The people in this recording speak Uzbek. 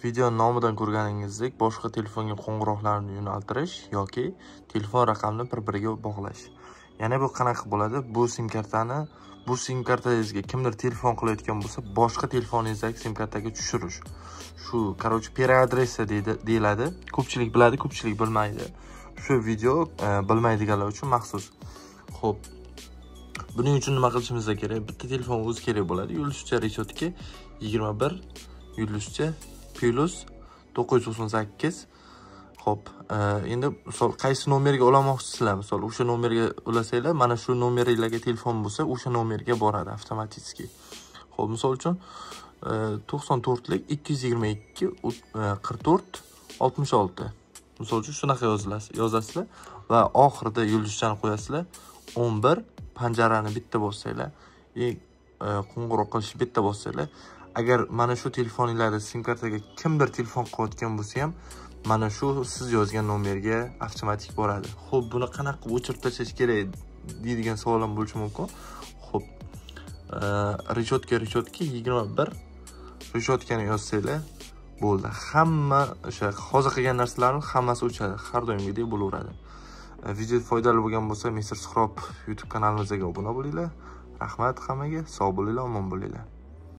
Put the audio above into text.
Video nomidan ko'rganingizdek, boshqa telefonga qo'ng'iroqlarni yo'naltirish yoki telefon raqamini bir-biriga bog'lash. Yana bu qanaqa bo'ladi? Bu sim kartangizga kimdir telefon qilayotgan bo'lsa, boshqa telefoningizdagi sim kartaga tushirish. Shu, pereadressa deyiladi. Ko'pchilik biladi, ko'pchilik bilmaydi. Shu video bilmaydiganlar uchun maxsus. Xo'p. Buning uchun nima qilishimiz kerak? Bitta telefon o'zi kerak bo'ladi. Yulduzcha reshotka 21 yulduzcha plus 998. Xo'p, endi misol qaysi nomerga ulamoqchisizlar? Misol o'sha nomerga ulasanglar, mana shu nomerlarga telefon bo'lsa, o'sha nomerga boradi avtomatik. Xo'p, misol uchun 94 lik 222 44 66. Misol uchun shunaqa yozasizlar va oxirida yulduzchani qo'yasizlar. 11 panjarani bitta bossanglar, qo'ng'iroq qilish bitta bossanglar, agar mana shu telefoningizda sim kartaga kimdir telefon qilayotgan bo'lsa ham, mana shu siz yozgan nomerga avtomatik boradi. Xo'p, buni qanaqa qilib o'chirib tashlash kerak deydigan savol ham bo'lishi mumkin. Xo'p, reshotka 21 reshotkani yozsanglar bo'ldi. Hamma o'sha hozir qilgan narsalarning hammasi o'chadi, har doimgidek bo'laveradi. Video foydali bo'lgan bo'lsa, Mr. Suhrob YouTube kanalimizga obuna bo'linglar. Rahmat hammaga, sog' bo'linglar, omon bo'linglar.